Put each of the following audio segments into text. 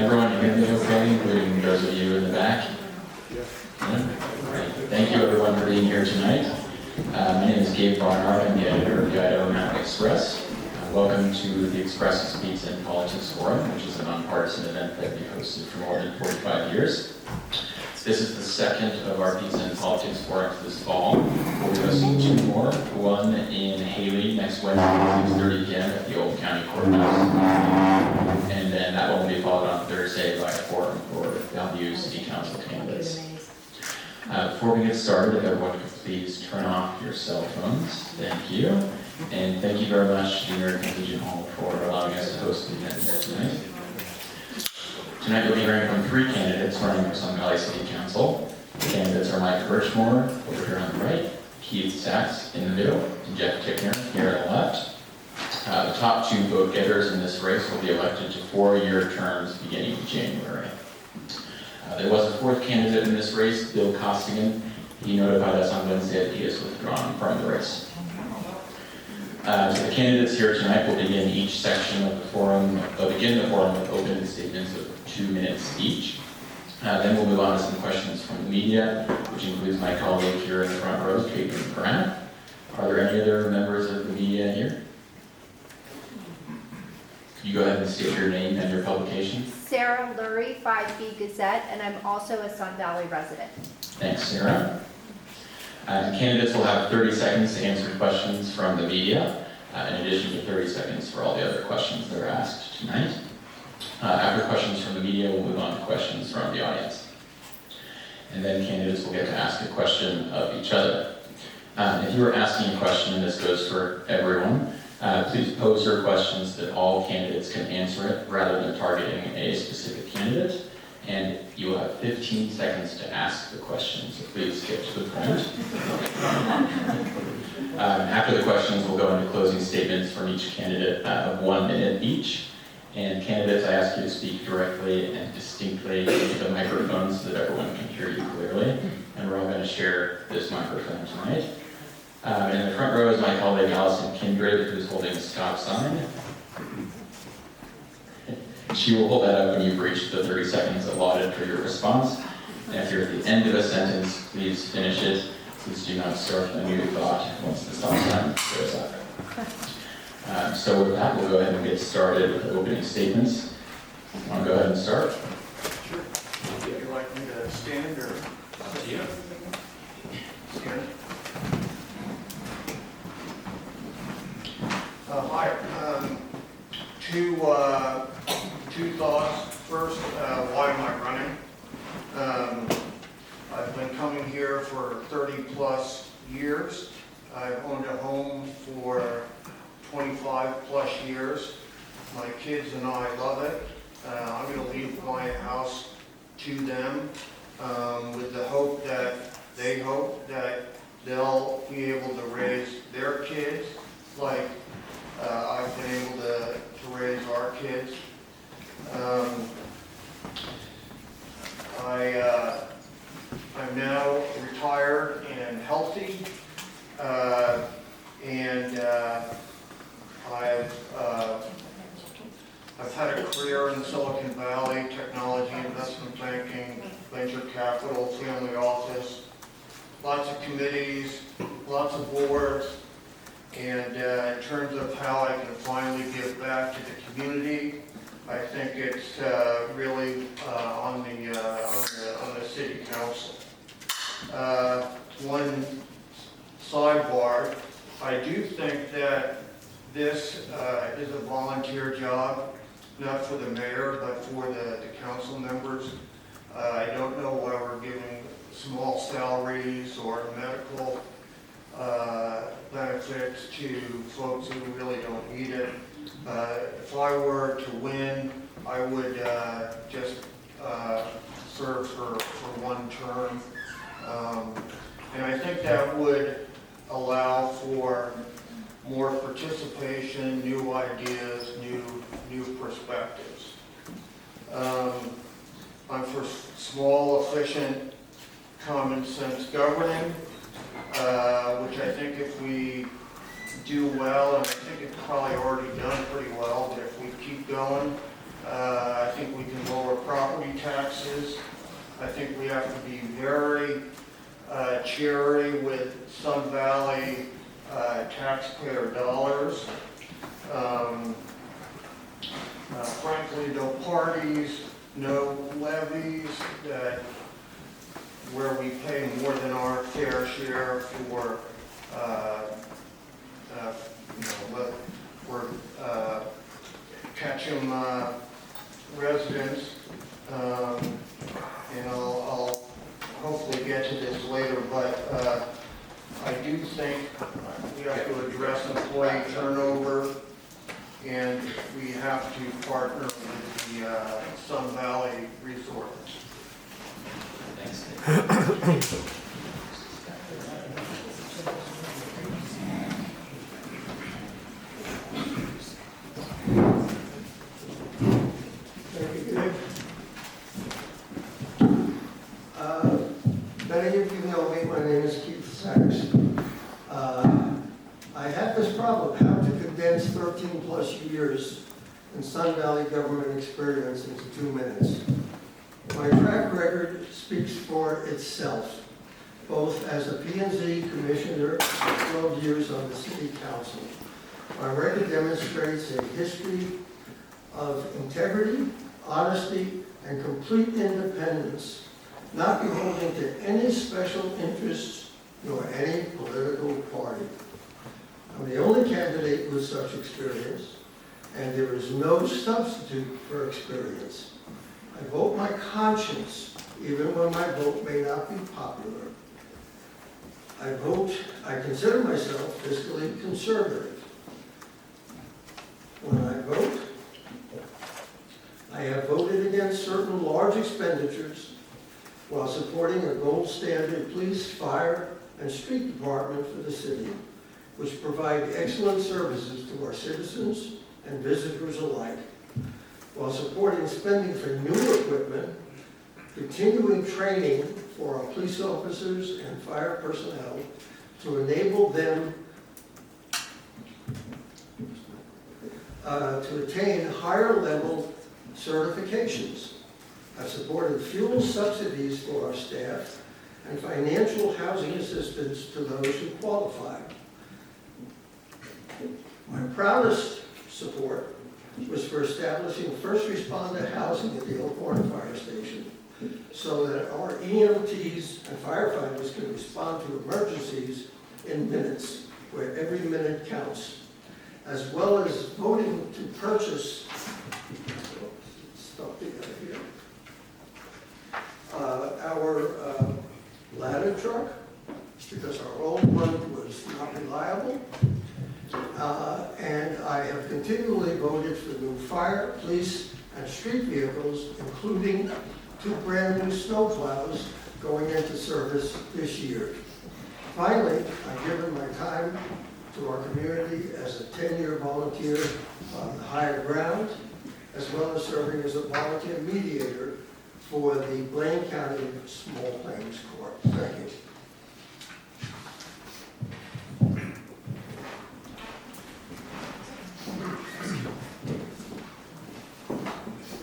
everyone hear me okay, including those of you in the back? Yeah? Great. Thank you everyone for being here tonight. My name is Gabe Barnard. I'm the editor of the Idaho Mountain Express. Welcome to the Express's Pizza and Politics Forum, which is a nonpartisan event that we've hosted for more than 45 years. This is the second of our Pizza and Politics Forums this fall. We'll be hosting two more, one in Haley next Wednesday at 6:30 p.m. at the Old County Courthouse. And then that one will be followed on Thursday by a forum for Bellevue City Council candidates. Before we get started, if everyone could please turn off your cell phones. Thank you. And thank you very much, Junior Contingent Hall, for allowing us to host the event here tonight. Tonight you'll be hearing from three candidates running for Sun Valley City Council. The candidates are Mike Birchmore, over here on the right, Keith Sachs in the middle, and Jeff Tickner here on the left. The top two vote getters in this race will be elected to 4-year terms beginning in January. There was a fourth candidate in this race, Bill Costigan. He notified us on Wednesday that he is withdrawn from the race. So the candidates here tonight will begin each section of the forum. They'll begin the forum with opening statements of 2 minutes each. Then we'll move on to some questions from the media, which includes my colleague here in the front row, Caitlin Grant. Are there any other members of the media here? Could you go ahead and state your name and your publication? Sarah Lurie, 5B Gazette, and I'm also a Sun Valley resident. Thanks, Sarah. The candidates will have 30 seconds to answer questions from the media, in addition to 30 seconds for all the other questions that are asked tonight. After questions from the media, we'll move on to questions from the audience. And then candidates will get to ask a question of each other. If you are asking a question, and this goes for everyone, please pose your questions that all candidates can answer it rather than targeting a specific candidate. And you will have 15 seconds to ask the question, so please get to the point. After the questions, we'll go into closing statements from each candidate of 1 minute each. And candidates, I ask you to speak directly and distinctly into the microphone so that everyone can hear you clearly. And we're all going to share this microphone tonight. In the front row is my colleague Allison Kindred, who's holding a stop sign. She will hold that up when you've reached the 30 seconds allotted for your response. And if you're at the end of a sentence, please finish it. Please do not start a new thought once the stop sign goes up. So with that, we'll go ahead and get started with the opening statements. You want to go ahead and start? Sure. Would you like me to stand or? Yeah. Stand. Hi. Two thoughts. First, why am I running? I've been coming here for 30 plus years. I've owned a home for 25 plus years. My kids and I love it. I'm going to leave my house to them with the hope that they hope that they'll be able to raise their kids like I've been able to raise our kids. I'm now retired and healthy, and I've had a career in Silicon Valley, technology, investment banking, venture capital, family office, lots of committees, lots of boards, and in terms of how I can finally give back to the community, I think it's really on the city council. One sidebar, I do think that this is a volunteer job, not for the mayor, but for the council members. I don't know why we're giving small salaries or medical benefits to folks who really don't need it. If I were to win, I would just serve for one term. And I think that would allow for more participation, new ideas, new perspectives. I'm for small, efficient, common sense governing, which I think if we do well, and I think it's probably already done pretty well, but if we keep going, I think we can lower have to be very charity with Sun Valley taxpayer dollars. Frankly, no parties, no levies that where we pay more than our fair share for, for Ketchum residents. And I'll hopefully get to this later, but I do think we have to address employee turnover, and we have to partner with the Sun Valley Resort. Thanks. Many of you know me, my name is Keith Sachs. I have this problem, how to condense 13 plus years in Sun Valley government experience into 2 minutes. My track record speaks for itself, both as a P&Z commissioner for 12 years on the city council. My record demonstrates a history of integrity, honesty, and complete independence, not beholden to any special interests nor any political party. I'm the only candidate with such experience, and there is no substitute for experience. I vote my conscience, even when my vote may not be popular. I consider myself fiscally conservative. When I vote, I have voted against certain large expenditures while supporting a gold standard police, fire, and street department for the city, which provide excellent services to our citizens and visitors alike, while supporting spending for new equipment, continuing training for our police officers and fire personnel to enable them to attain higher level certifications. I've supported fuel subsidies for our staff and financial housing assistance to those who qualify. My proudest support was for establishing first responder housing at the Elkhorn Fire Station so that our EMTs and firefighters can respond to emergencies in minutes, where every minute counts, as well as voting to purchase our ladder truck, because our old one was not reliable. And I have continually voted for new fire, police, and street vehicles, including 2 brand new snowplows going into service this year. Finally, I've given my time to our community as a 10-year volunteer on the higher ground, as well as serving as a volunteer mediator for the Blaine County Small Claims Court. Thank you.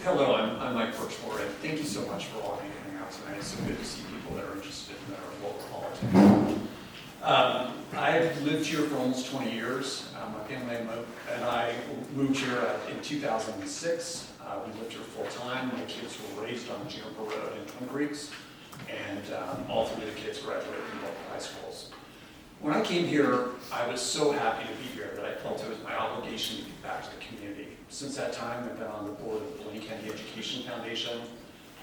Hello, I'm Mike Birchmore, and thank you so much for all of you coming out tonight. It's so good to see people that are interested in our local politics. I've lived here for almost 20 years. My family and I moved here in 2006. We lived here full time. My kids were raised on Juniper Road in Twin Creeks, and all 3 of the kids graduated from local high schools. When I came here, I was so happy to be here that I felt it was my obligation to give back to the community. Since that time, I've been on the board of the Blaine County Education Foundation.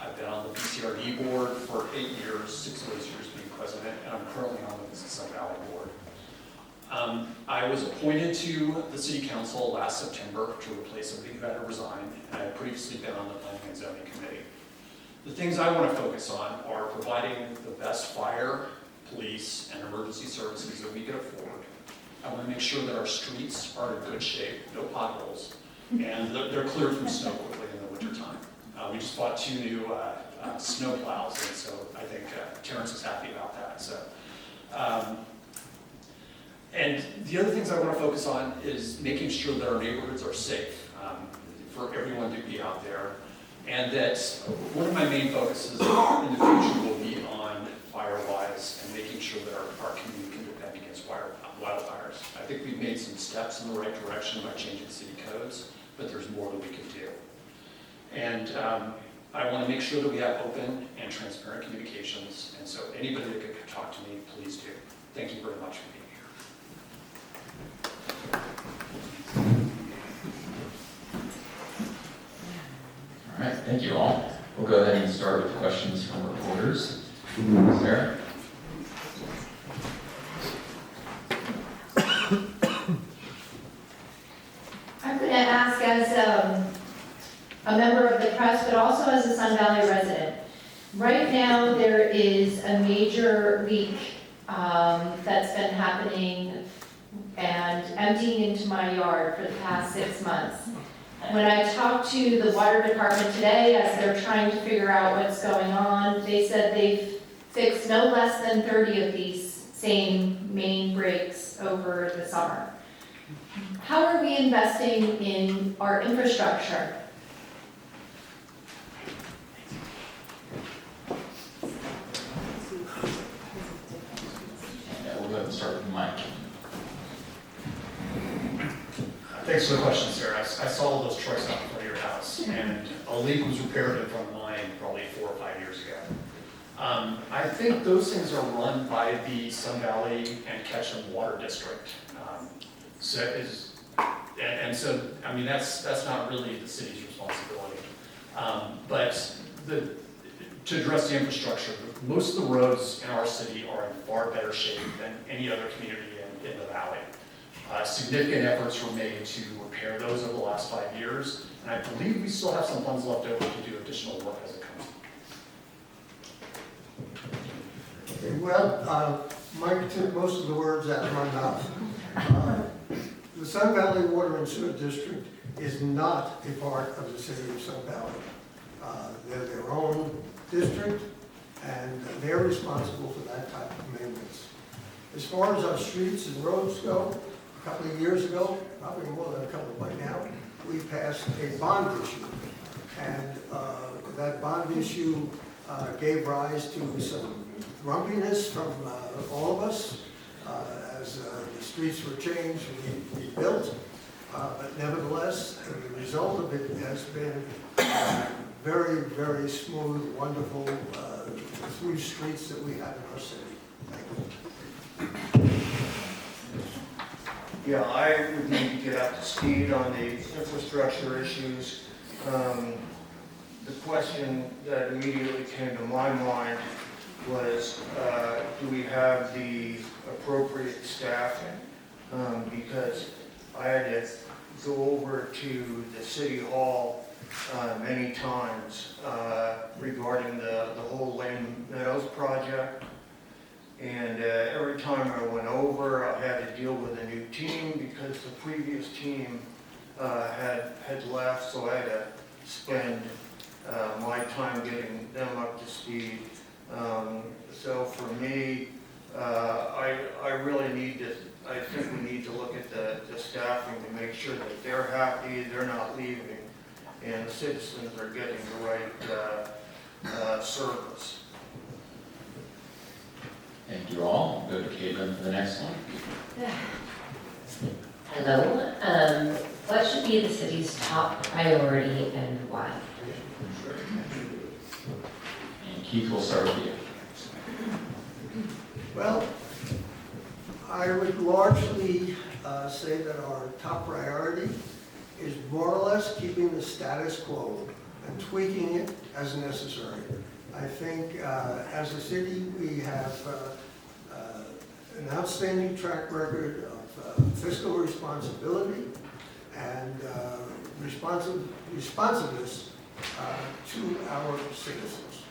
I've been on the BCRD board for 8 years, 6 of those years being president, and I'm currently on the Business Sun Valley board. I was appointed to the city council last September to replace somebody who had to resign, and I had previously been on the Planning and Zoning Committee. The things I want to focus on are providing the best fire, police, and emergency services that we can afford. I want to make sure that our streets are in good shape, no potholes, and they're cleared from snow quickly in the wintertime. We just bought 2 new snow plows, and so I think Terrence is happy about that. So, and the other things I want to focus on is making sure that our neighborhoods are safe for everyone to be out there. And that one of my main focuses in the future will be on fire-wise and making sure that our community can defend against wildfires. I think we've made some steps in the right direction by changing city codes, but there's more that we can do. And I want to make sure that we have open and transparent communications, and so anybody that could talk to me, please do. Thank you very much for being here. All right, thank you all. We'll go ahead and start with questions from reporters. Sarah? I'm going to ask as a member of the press, but also as a Sun Valley resident. Right now, there is a major leak that's been happening and emptying into my yard for the past 6 months. When I talked to the water department today, as they're trying to figure out what's going on, they said they've fixed no less than 30 of these same main breaks over the summer. How are we investing in our infrastructure? And we'll go ahead and start with Mike. Thanks for the question, Sarah. I saw those trucks out in front of your house, and a leak was repaired in front of mine probably 4 or 5 years ago. I think those things are run by the Sun Valley and Ketchum Water District. So, I mean, that's not really the city's responsibility. But to address the infrastructure, most of the roads in our city are in far better shape than any other community in the valley. Significant efforts were made to repair those over the last 5 years, and I believe we still have some funds left over to do additional work as it comes. Okay, well, Mike took most of the words out of my mouth. The Sun Valley Water and Sewer District is not a part of the city of Sun Valley. They're their own district, and they're responsible for that type of maintenance. As far as our streets and roads go, a couple of years ago, probably more than a couple by now, we passed a bond issue. And that bond issue gave rise to some grumpiness from all of us as the streets were changed and rebuilt. But nevertheless, the result of it has been very, very smooth, wonderful through streets that we have in our city. Thank you. Yeah, I would need to get up to speed on the infrastructure issues. The question that immediately came to my mind was, do we have the appropriate staffing? Because I had to go over to the city hall many times regarding the whole Lane Meadows project. And every time I went over, I had to deal with a new team because the previous team had left, so I had to spend my time getting them up to speed. So for me, I really need to, I think we need to look at the staffing to make sure that they're happy, they're not leaving, and the citizens are getting the right service. Thank you all. We'll go to Caitlin for the next one. Hello. What should be the city's top priority and why? And Keith, we'll start with you. Well, I would largely say that our top priority is more or less keeping the status quo and tweaking it as necessary. I think as a city, we have an outstanding track record of fiscal responsibility and responsiveness to our citizens.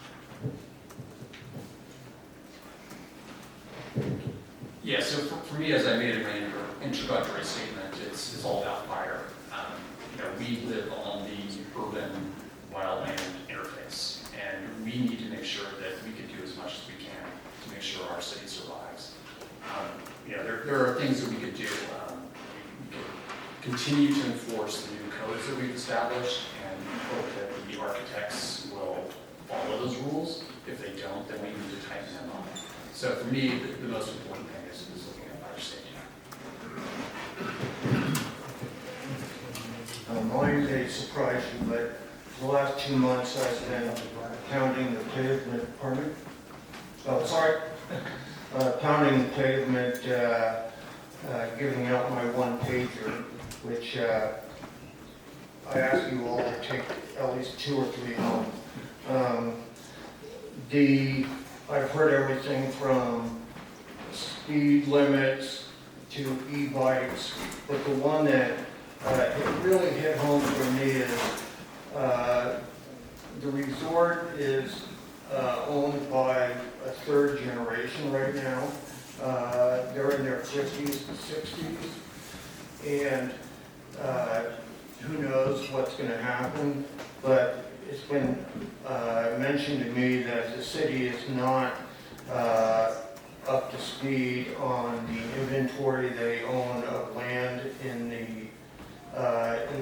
Yeah, so for me, as I made in my introductory statement, it's all about fire. We live on the urban wildland interface, and we need to make sure that we can do as much as we can to make sure our city survives. There are things that we could do. We could continue to enforce the new codes that we've established and hope that the architects will follow those rules. If they don't, then we need to tighten them up. So for me, the most important thing is looking at fire safety. Mine may surprise you, but the last 2 months I've been pounding the pavement, pardon me? Oh, sorry. Pounding the pavement, giving out my one pager, which I ask you all to take at least 2 or 3 home. I've heard everything from speed limits to e-bikes, but the one that it really hit home for me is the resort is owned by a 3rd generation right now. They're in their 50s and 60s, and who knows what's going to happen, but it's been mentioned to me that the city is not up to speed on the inventory they own of land in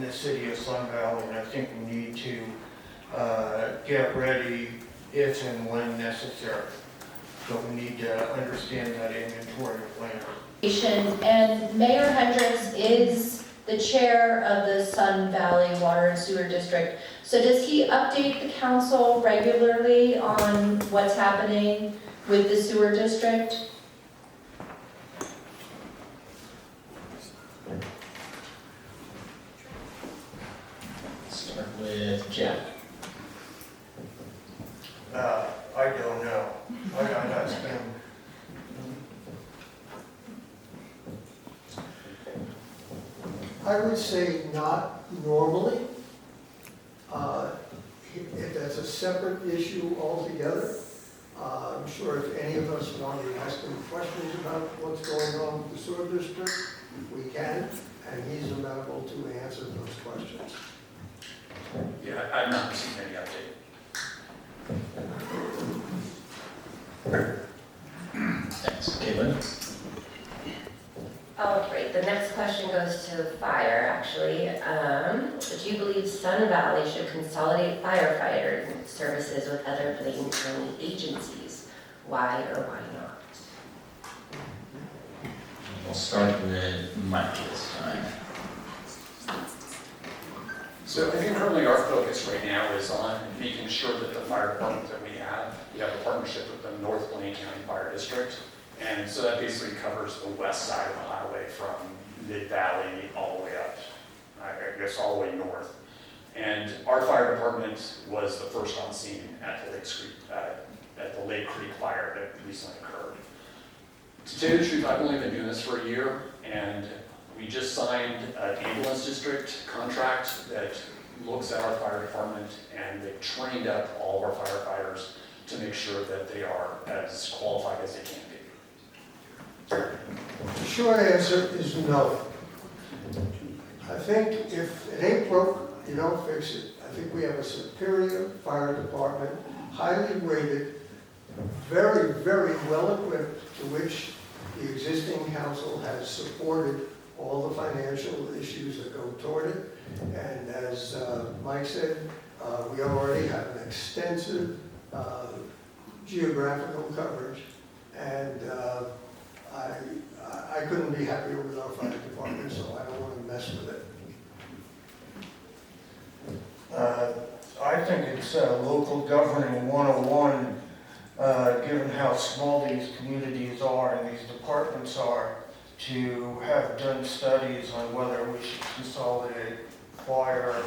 the city of Sun Valley, and I think we need to get ready if and when necessary. So we need to understand that inventory of land. And Mayor Hendricks is the chair of the Sun Valley Water and Sewer District. So does he update the council regularly on what's happening with the sewer district? Start with Jeff. I don't know. That's been, I would say not normally. If that's a separate issue altogether, I'm sure if any of us want to ask him questions about what's going on with the sewer district, we can, and he's amenable to answer those questions. Yeah, I've not received any update. Thanks. Caitlin? Oh, great. The next question goes to fire, actually. Do you believe Sun Valley should consolidate firefighter services with other Blaine County agencies? Why or why not? We'll start with Mike this time. So I think currently our focus right now is on making sure that the fire department that we have a partnership with the North Blaine County Fire District. And so that basically covers the west side of the highway from Mid-Valley all the way up, I guess all the way north. And our fire department was the first on scene at the Lake Creek fire that recently occurred. To tell you the truth, I've only been doing this for a year, and we just signed an ambulance district contract that looks at our fire department, and they've trained up all of our firefighters to make sure that they are as qualified as they can be. The short answer is no. I think if it ain't broke, you don't fix it. I think we have a superior fire department, highly rated, very, very well equipped, to which the existing council has supported all the financial issues that go toward it. And as Mike said, we already have an extensive geographical coverage, and I couldn't be happier with our fire department, so I don't want to mess with it. I think it's local governing 101, given how small these communities are and these departments are, to have done studies on whether we should consolidate fire,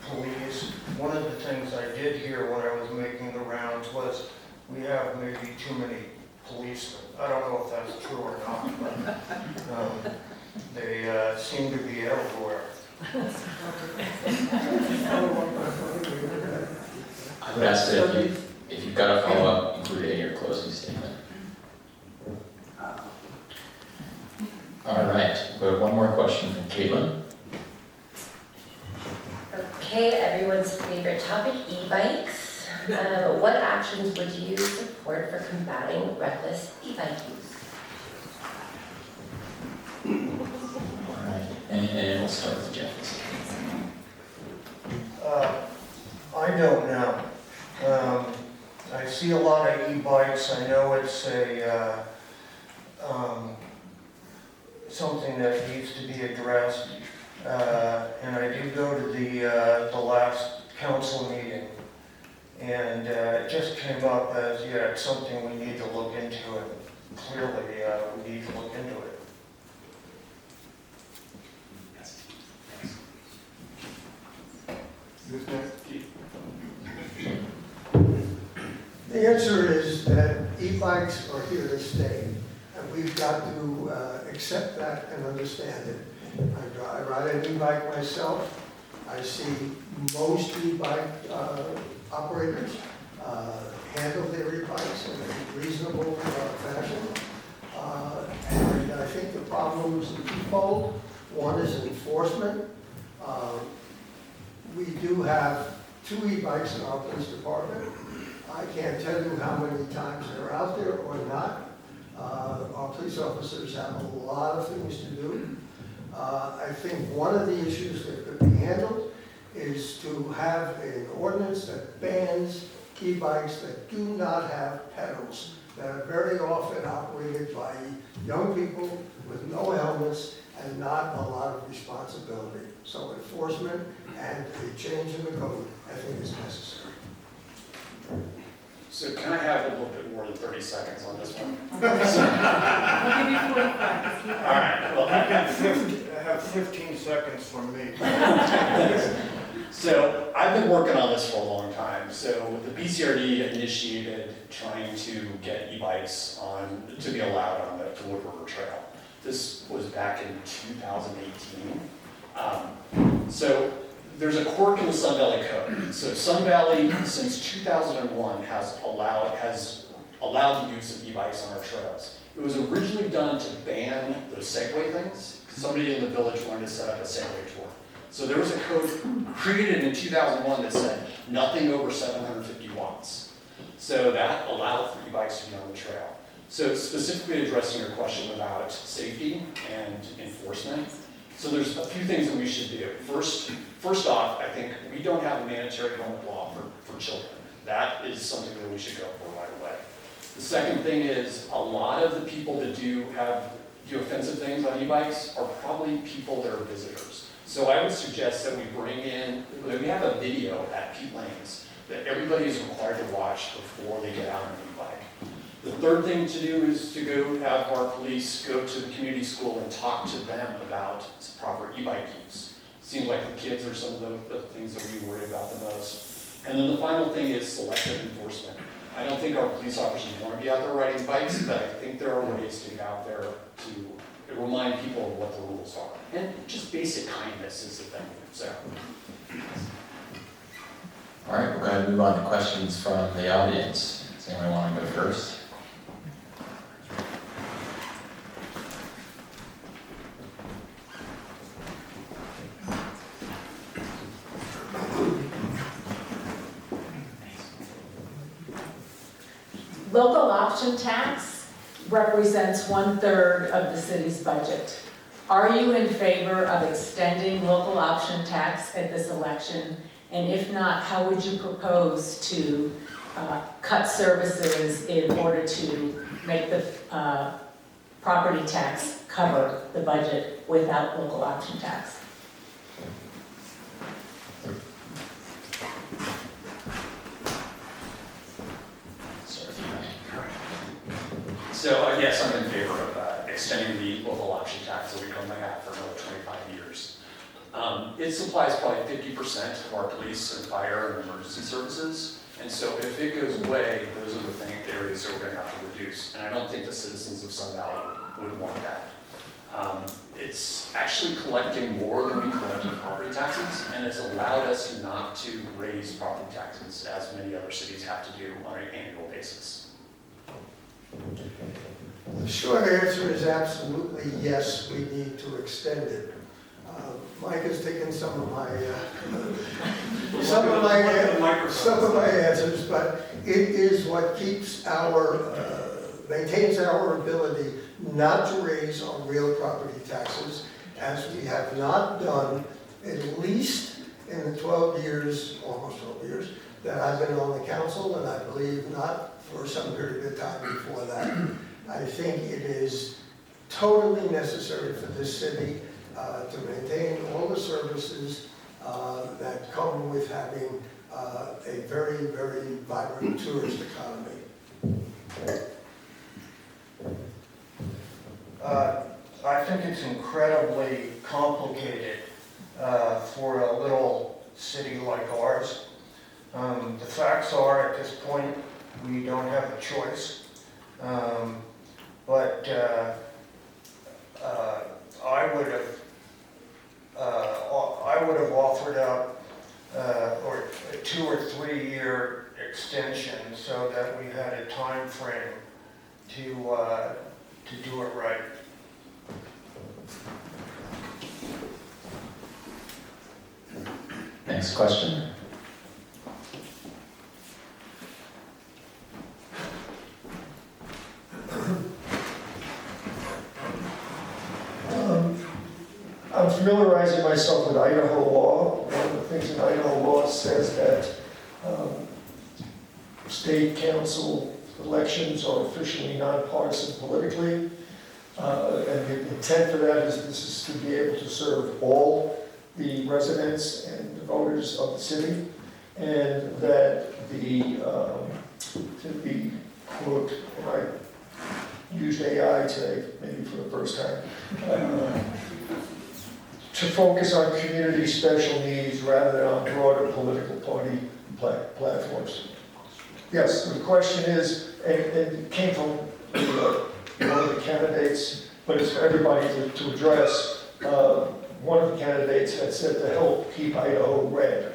police. One of the things I did hear when I was making the rounds was we have maybe too many policemen. I don't know if that's true or not, but they seem to be everywhere. I would ask that if you've got a follow-up, include it in your closing statement. All right, we have one more question from Caitlin. Okay, everyone's favorite topic, e-bikes. What actions would you support for combating reckless e-bike use? All right, and we'll start with Jeff. I I don't know. I see a lot of e-bikes. I know it's something that needs to be addressed. And I did go to the last council meeting. And it just came up as, yeah, it's something we need to look into it. Clearly, we need to look into it. The answer is that e-bikes are here to stay, and we've got to accept that and understand it. I ride an e-bike myself. I see most e-bike operators handle their e-bikes in a reasonable fashion. And I think the problem is twofold. One is enforcement. We do have 2 e-bikes in our police department. I can't tell you how many times they're out there or not. Our police officers have a lot of things to do. I think one of the issues that could be handled is to have an ordinance that bans e-bikes that do not have pedals, that are very often operated by young people with no helmets and not a lot of responsibility. So enforcement and a change in the code, I think, is necessary. So can I have a little bit more than 30 seconds on this one? I'll give you 45. All right, well, I have 15 seconds from me. so I've been working on this for a long time. So the BCRD initiated trying to get e-bikes to be allowed on the Wood River Trail. This was back in 2018. So there's a quirk in the Sun Valley Code. So Sun Valley, since 2001, has allowed the use of e-bikes on our trails. It was originally done to ban those Segway things. Somebody in the village wanted to set up a Segway tour. So there was a code created in 2001 that said nothing over 750 watts. So that allowed for e-bikes to be on the trail. So specifically addressing your question about safety and enforcement. So there's a few things that we should do. First off, I think we don't have a mandatory helmet law for children. That is something that we should go for right away. The second thing is a lot of the people that do offensive things on e-bikes are probably people that are visitors. So I would suggest that we have a video at Pete Lanes that everybody is required to watch before they get out on an e-bike. The third thing to do is to go have our police go to the community school and talk to them about proper e-bike use. Seems like the kids are some of the things that we worry about the most. And then the final thing is selective enforcement. I don't think our police officers want to be out there riding bikes, but I think there are ways to get out there to remind people of what the rules are. And just basic kindness is the thing. So. All right, we're going to move on to questions from the audience. Does anyone want to go first? Local option tax represents 1/3 of the city's budget. Are you in favor of extending local option tax at this election? And if not, how would you propose to cut services in order to make the property tax cover the budget without local option tax? So yes, I'm in favor of extending the local option tax that we currently have for another 25 years. It supplies probably 50% of our police and fire and emergency services. And so if it goes away, those are the areas that we're going to have to reduce. And I don't think the citizens of Sun Valley would want that. It's actually collecting more than we collect in property taxes, and it's allowed us not to raise property taxes as many other cities have to do on an annual basis. The short answer is absolutely yes, we need to extend it. Mike has taken some of my answers, but it is what keeps maintains our ability not to raise on real property taxes, as we have not done at least in the 12 years, almost 12 years, that I've been on the council, and I believe not for some period of time before that. I think it is totally necessary for this city to maintain all the services that come with having a very, very vibrant tourist economy. I think it's incredibly complicated for a little city like ours. The facts are, at this point, we don't have a choice. But I would have offered up or a 2 or 3 year extension so that we had a time frame to do it right. Next question. I'm familiarizing myself with Idaho law. One of the things in Idaho law says that state council elections are officially nonpartisan politically. And the intent for that is this is to be able to serve all the residents and the voters of the city. And that to be, quote, and I used AI today, maybe for the first time, to focus on community special needs rather than on broader political party platforms. Yes, the question is, and it came from one of the candidates, but it's for everybody to address. One of the candidates had said to help keep Idaho red,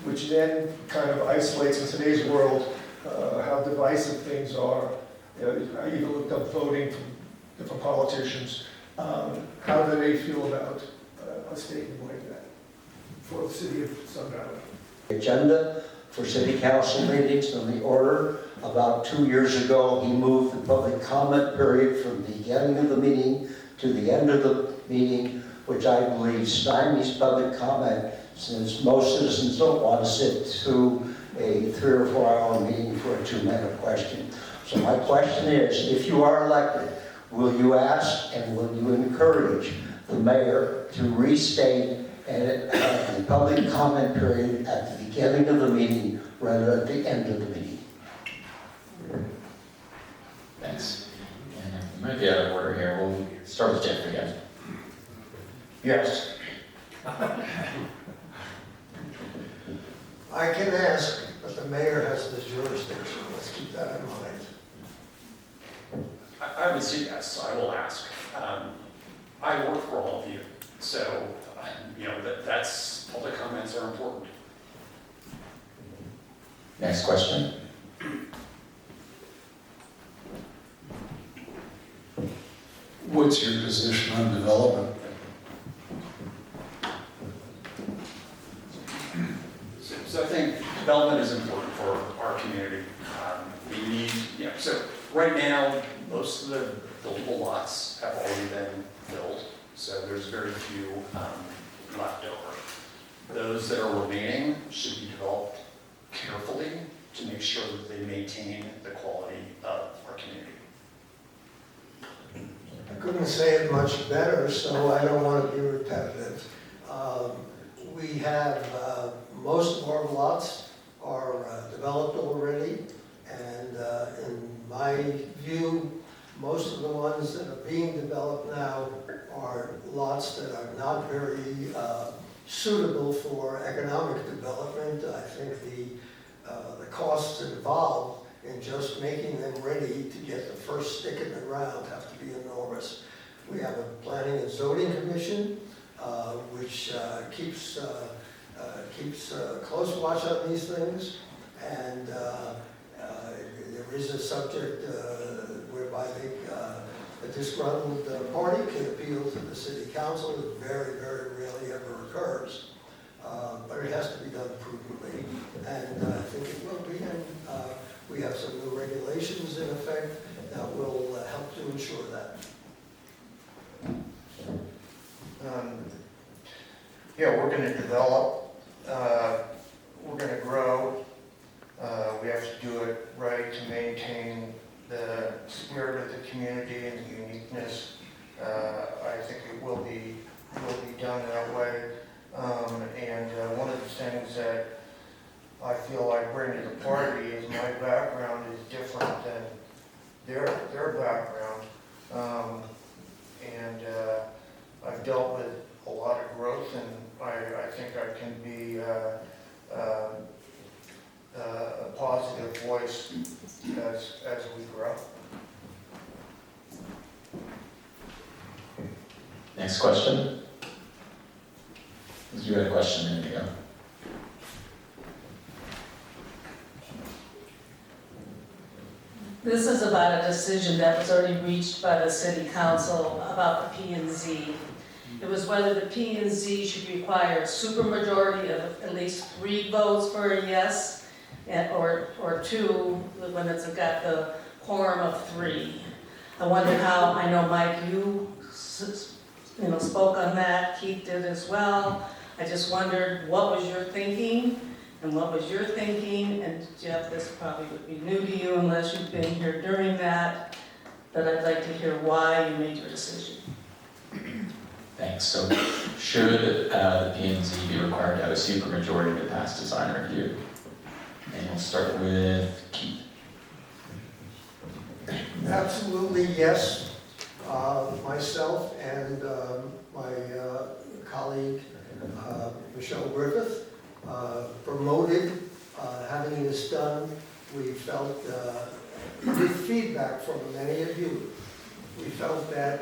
which then kind of isolates in today's world how divisive things are. I even looked up voting from different politicians. How do they feel about a statement like that for the city of Sun Valley? Agenda for city council meetings on the order. About 2 years ago, he moved the public comment period from the beginning of the meeting to the end of the meeting, which I believe stymies public comment, since most citizens don't want to sit through a 3 or 4 hour meeting for a 2-minute question. So my question is, if you are elected, will you ask and will you encourage the mayor to restate the public comment period at the beginning of the meeting rather than at the end of the meeting? Thanks. And we might be out of order here. We'll start with Jeff again. Yes. I can ask, but the mayor has the jurisdiction. Let's keep that in mind. I would say yes, I will ask. I work for all of you, so, that's, public comments are important. Next question. What's your position on development? So I think development is important for our community. We need, so right now, most of the buildable lots have already been filled, so there's very few left over. Those that are remaining should be developed carefully to make sure that they maintain the quality of our community. I couldn't say it much better, so I don't want to be repetitive. We have, most of our lots are developed already, and in my view, most of the ones that are being developed now are lots that are not very suitable for economic development. I think the costs involved in just making them ready to get the first stick in the ground have to be enormous. We have a planning and zoning commission, which keeps close watch on these things, and there is a subject whereby a disgruntled party can appeal to the city council. It very, very rarely ever occurs, but it has to be done prudently, and I think it will be. And we have some new regulations in effect that will help to ensure that. Yeah, we're going to develop we're gonna grow. We have to do it right to maintain the spirit of the community and the uniqueness. I think it will be done that way. And one of the things that I feel I bring to the party is my background is different than their background. And I've dealt with a lot of growth, and I think I can be a positive voice as we grow. Next question. You had a question a minute ago. This is about a decision that was already reached by the city council about the P and Z. It was whether the P and Z should require a supermajority of at least 3 votes for a yes, or 2 when it's got the quorum of 3. I wonder how, I know Mike, you spoke on that, Keith did as well. I just wondered what was your thinking? And what was your thinking? And Jeff, this probably would be new to you unless you've been here during that, but I'd like to hear why you made your decision. Thanks. So should the P&Z be required to have a supermajority to pass design review? And we'll start with Keith. Absolutely, yes. Myself and my colleague, Michelle Griffith, promoted having this done. We felt, with feedback from many of you, we felt that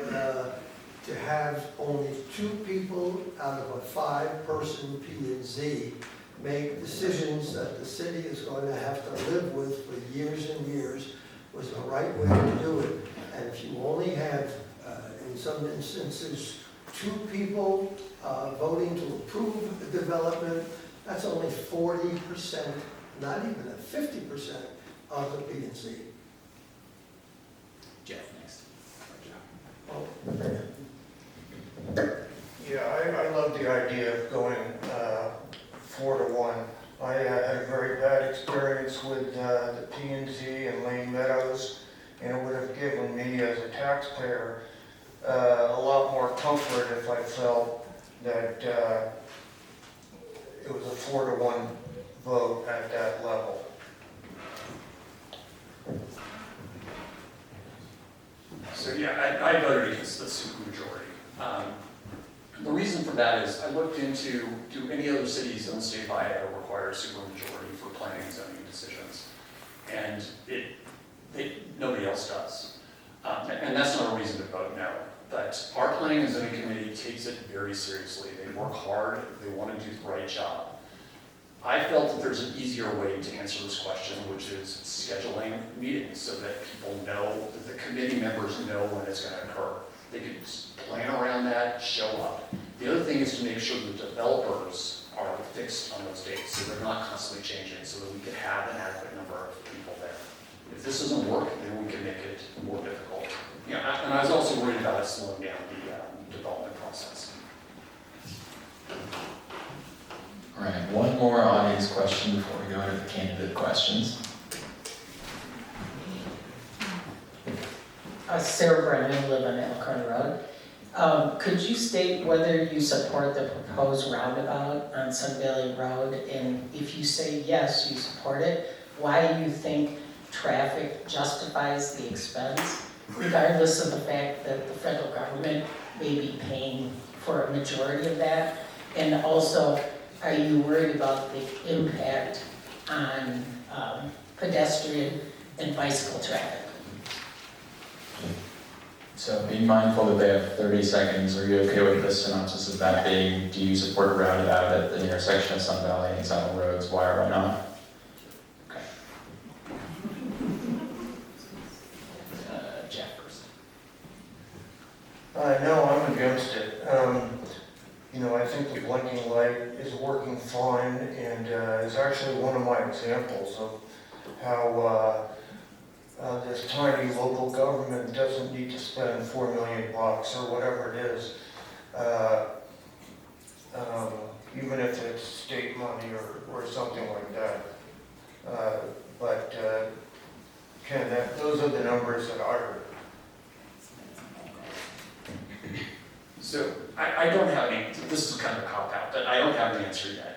to have only 2 people out of a 5-person P&Z make decisions that the city is going to have to live with for years and years was the right way to do it. And if you only have, in some instances, 2 people voting to approve the development, that's only 40%, not even 50% of the P&Z. Jeff, next. Oh, Yeah, I love the idea of going 4-to-1. I had a very bad experience with the P&Z and Lane Meadows, and it would have given me as a taxpayer a lot more comfort if I felt that it was a 4-to-1 vote at that level. So yeah, I voted against the supermajority. The reason for that is I looked into, do any other cities in the state of Idaho require a supermajority for planning and zoning decisions? And nobody else does. And that's not a reason to vote no. But our planning and zoning committee takes it very seriously. They work hard, they want to do the right job. I felt that there's an easier way to answer this question, which is scheduling meetings so that people know, that the committee members know when it's going to occur. They can plan around that, show up. The other thing is to make sure the developers are fixed on those dates, so they're not constantly changing, so that we can have an adequate number of people there. If this doesn't work, then we can make it more difficult. Yeah, and I was also worried about it slowing down the development process. All right, one more audience question before we go into the candidate questions. Sarah Brennan, live on Elkhorn Road. Could you state whether you support the proposed roundabout on Sun Valley Road? And if you say yes, you support it, why do you think traffic justifies the expense, regardless of the fact that the federal government may be paying for a majority of that? And also, are you worried about the impact on pedestrian and bicycle traffic? So being mindful that they have 30 seconds, are you okay with the synopsis of that being, do you support a roundabout at the intersection of Sun Valley and Saddle Roads? Why or why not? Okay. Jeff first. No, I'm against it. I think the blinking light is working fine, and is actually one of my examples of how this tiny local government doesn't need to spend $4 million or whatever it is. even if it's state money or something like that. But Ken, those are the numbers that I heard. So I don't have any, this is kind of a cop-out, but I don't have an answer yet.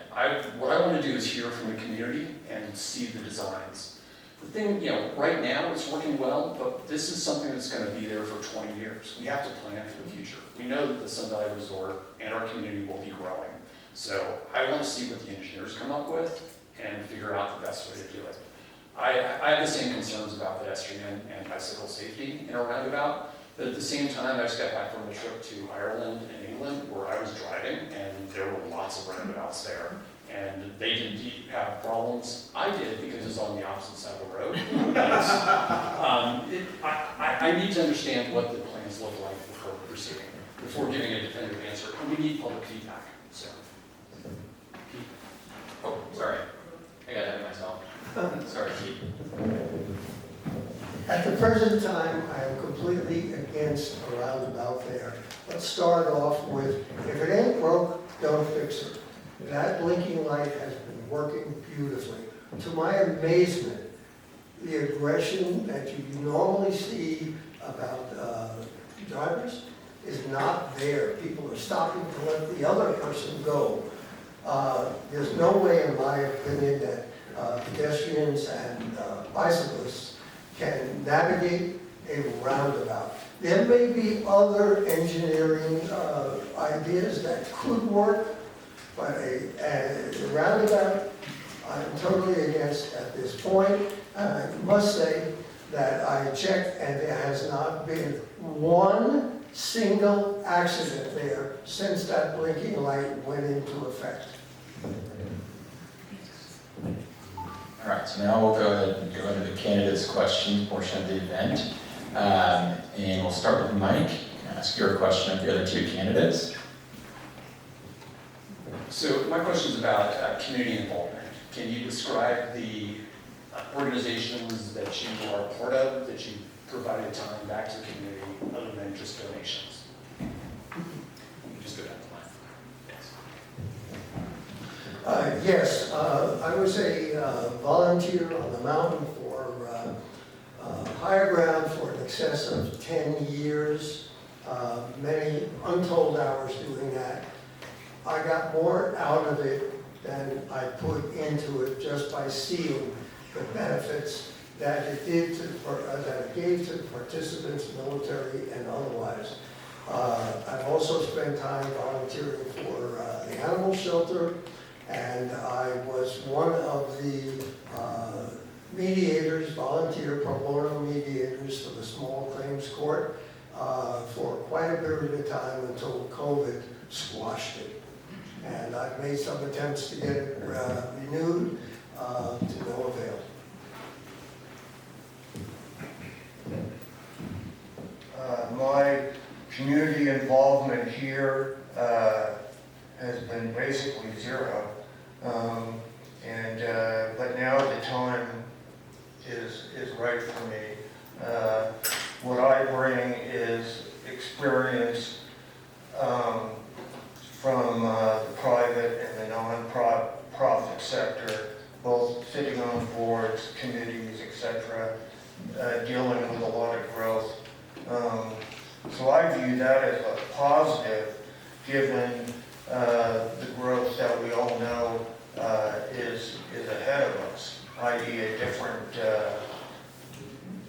What I want to do is hear from the community and see the designs. The thing, right now it's working well, but this is something that's going to be there for 20 years. We have to plan for the future. We know that the Sun Valley Resort and our community will be growing. So I want to see what the engineers come up with and figure out the best way to do it. I have the same concerns about pedestrian and bicycle safety in a roundabout, but at the same time, I just got back from a trip to Ireland and England where I was driving, and there were lots of roundabouts there. And they didn't have problems. I did because it was on the opposite side of the road. I need to understand what the plans look like before proceeding, before giving a definitive answer. And we need public feedback. So. Oh, sorry. I got ahead of myself. Sorry, Keith. At the present time, I am completely against a roundabout there. Let's start off with, if it ain't broke, don't fix it. That blinking light has been working beautifully. To my amazement, the aggression that you normally see about drivers is not there. People are stopping to let the other person go. There's no way, in my opinion, that pedestrians and bicyclists can navigate a roundabout. There may be other engineering ideas that could work, but a roundabout, I'm totally against at this point. I must say that I checked and there has not been one single accident there since that blinking light went into effect. All right, so now we'll go ahead and go into the candidates' questions portion of the event. And we'll start with Mike. Ask your question of the other two candidates. So my question is about community involvement. Can you describe the organizations that you are a part of, that you provided time back to the community other than just donations? You can just go down the line. Yes, I was a volunteer on the mountain for Higher Ground for in excess of 10 years, many untold hours doing that. I got more out of it than I put into it just by seeing the benefits that it did to, that it gave to the participants, military and otherwise. I've also spent time volunteering for the animal shelter, and I was one of the mediators, volunteer pro bono mediators for the small claims court for quite a period of time until COVID squashed it. And I've made some attempts to get it renewed to no avail. My community involvement here has been basically zero. But now the time is right for me. What I bring is experience from the private and the non-profit sector, both sitting on boards, committees, etc., dealing with a lot of growth. So I view that as a positive, given the growth that we all know is ahead of us, i.e. a different,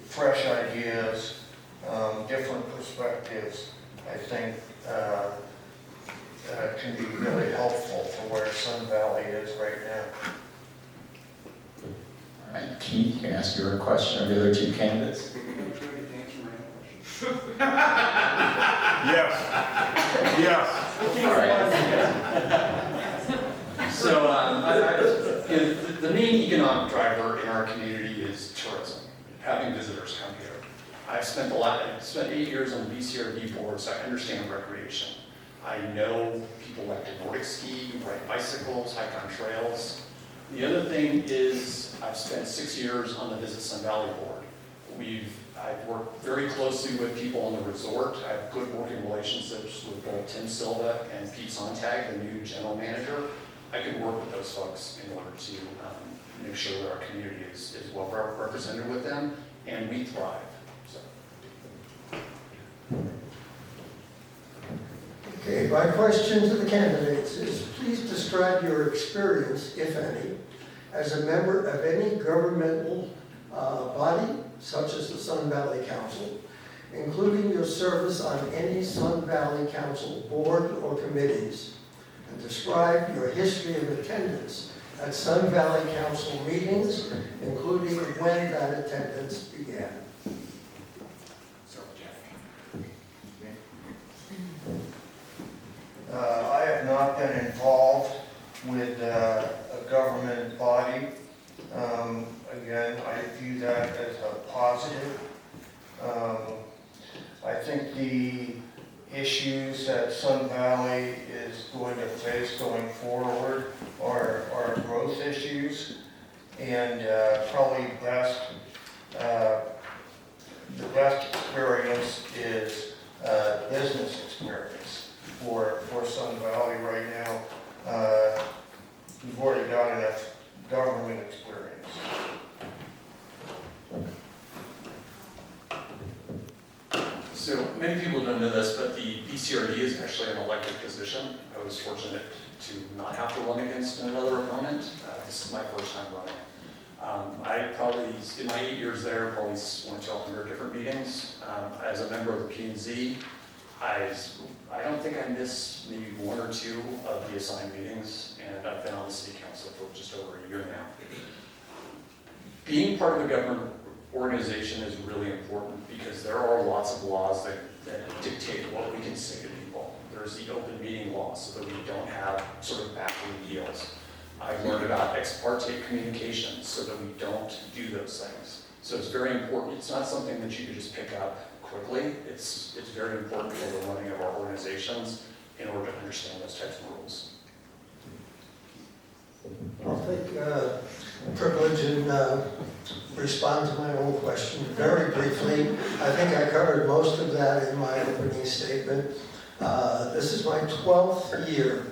fresh ideas, different perspectives, I think can be really helpful for where Sun Valley is right now. All right, Keith, you can ask your question of the other two candidates. Yes. All right. So the main economic driver in our community is tourism, having visitors come here. I've spent 8 years on the BCRD board, so I understand recreation. I know people like to Nordic ski, ride bicycles, hike on trails. The other thing is I've spent 6 years on the Visit Sun Valley board. I've worked very closely with people on the resort. I have good working relationships with both Tim Silva and Pete Sontag, the new general manager. I can work with those folks in order to make sure that our community is well represented with them, and we thrive. So. Okay, my question to the candidates is, please describe your experience, if any, as a member of any governmental body, such as the Sun Valley Council, including your service on any Sun Valley Council board or committees, and describe your history of attendance at Sun Valley Council meetings, including when that attendance began. I have not been involved with a government body. Again, I view that as a positive. I think the issues that Sun Valley is going to face going forward are growth issues, and probably the best experience is business experience for Sun Valley right now. We've already got enough government experience. So many people don't know this, but the BCRD is actually an elected position. I was fortunate to not have to run against another opponent. This is my first time running. I probably, in my 8 years there, probably went to 100 different meetings. As a member of the P&Z, I don't think I missed maybe 1 or 2 of the assigned meetings, and I've been on the city council for just over a year now. Being part of a government organization is really important because there are lots of laws that dictate what we can say to people. There's the open meeting law so that we don't have sort of backroom deals. I've learned about ex parte communications so that we don't do those things. So it's very important. It's not something that you can just pick up quickly. It's very important for the running of our organizations in order to understand those types of rules. I'll take privilege and respond to my own question very briefly. I think I covered most of that in my opening statement. This is my 12th year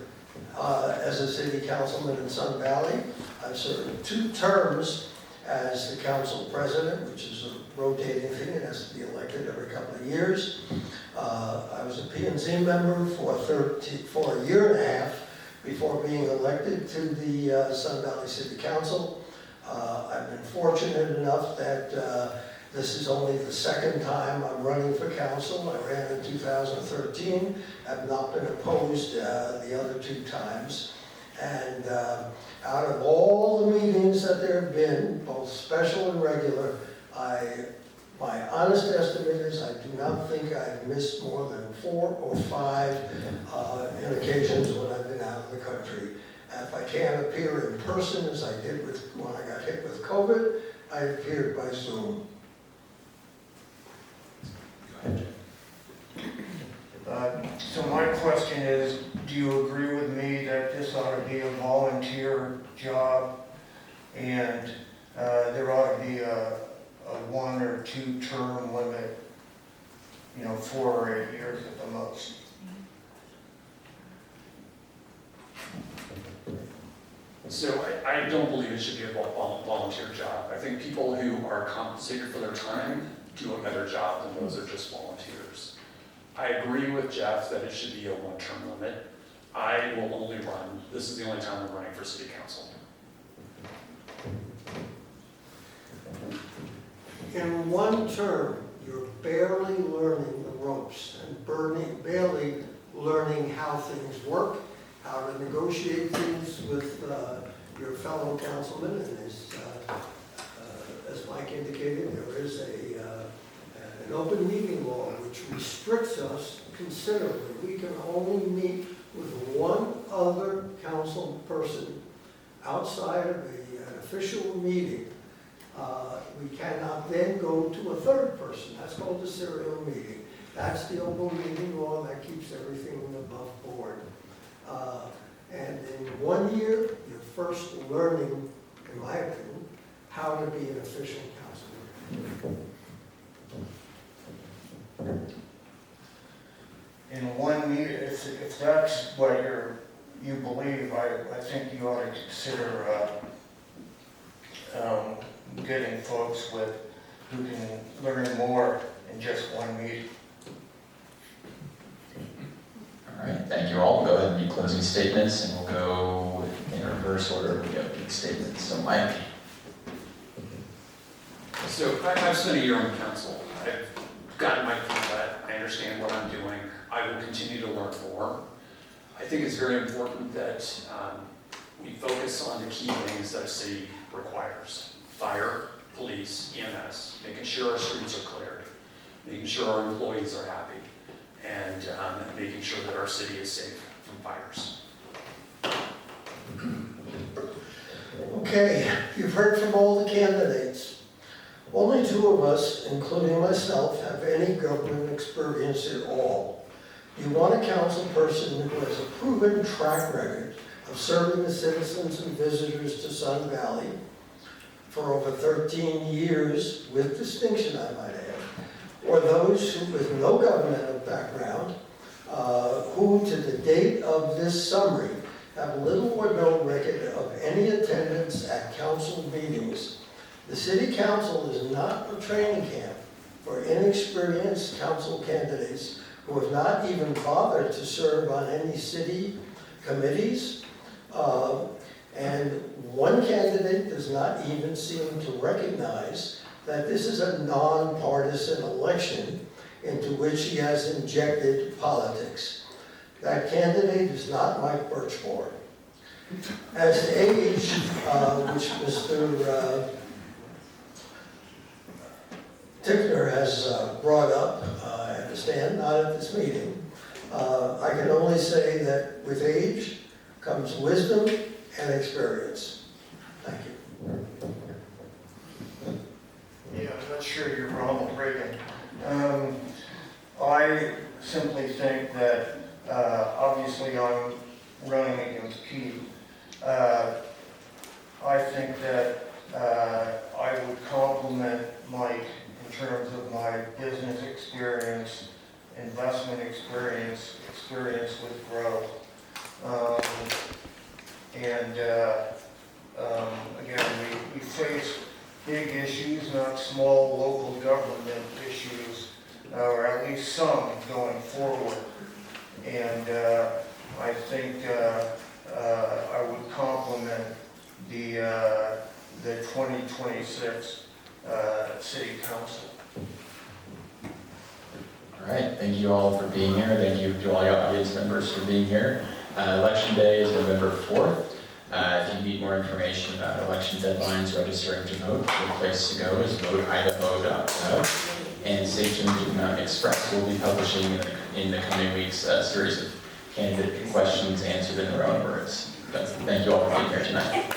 as a city councilman in Sun Valley. I've served 2 terms as the council president, which is a rotating thing. It has to be elected every couple of years. I was a P&Z member for a year and a half before being elected to the Sun Valley City Council. I've been fortunate enough that this is only the 2nd time I'm running for council. I ran in 2013, have not been opposed the other 2 times. And out of all the meetings that there have been, both special and regular, my honest estimate is I do not think I've missed more than 4 or 5 in occasions when I've been out of the country. If I can't appear in person, as I did when I got hit with COVID, I appeared by Zoom. So my question is, do you agree with me that this ought to be a volunteer job and there ought to be a 1 or 2 term limit, 4 or 8 years at the most? So I don't believe it should be a volunteer job. I think people who are compensated for their time do a better job than those that are just volunteers. I agree with Jeff that it should be a 1-term limit. I will only run, this is the only time I'm running for city council. In 1 term, you're barely learning the ropes and barely learning how things work, how to negotiate things with your fellow councilmen. And as Mike indicated, there is an open meeting law which restricts us considerably. We can only meet with 1 other council person outside of an official meeting. We cannot then go to a 3rd person. That's called the serial meeting. That's the open meeting law that keeps everything above board. And in 1 year, you're first learning, in my opinion, how to be an official councilman. in 1 meeting, if that's what you believe, I think you ought to consider getting folks who can learn more in just 1 meeting. All right, thank you all. Go ahead and do closing statements, and we'll go in reverse order of the opening statements. So Mike. So I've spent a year on the council. I've gotten my feet wet. I understand what I'm doing. I will continue to learn more. I think it's very important that we focus on the key things that a city requires. Fire, police, EMS, making sure our streets are cleared, making sure our employees are happy, and making sure that our city is safe from fires. Okay, you've heard from all the candidates. Only 2 of us, including myself, have any government experience at all. You want a council person who has a proven track record of serving the citizens and visitors to Sun Valley for over 13 years, with distinction, I might add, or those who, with no governmental background, who to the date of this summary have little or no record of any attendance at council meetings. The city council is not a training camp for inexperienced council candidates who have not even bothered to serve on any city committees. And one candidate does not even seem to recognize that this is a nonpartisan election into which he has injected politics. That candidate is not Mike Birchmore. As to age, which Mr. Tickner has brought up, I understand, not at this meeting. I can only say that with age comes wisdom and experience. Thank you. Yeah, I'm not sure you're Ronald Reagan. I simply think that, obviously I'm running against Keith. I think that I would compliment Mike in terms of my business experience, investment experience, experience with growth. Again, we face big issues, not small local government issues, or at least some going forward. And I think I would compliment the 2026 City Council. All right, thank you all for being here. Thank you to all your audience members for being here. Election day is November 4th. If you need more information about election deadlines, registering to vote, the place to go is voteidaho.gov. And stay tuned to Mountain Express. We'll be publishing in the coming weeks a series of candidate questions answered in their own words. Thank you all for being here tonight.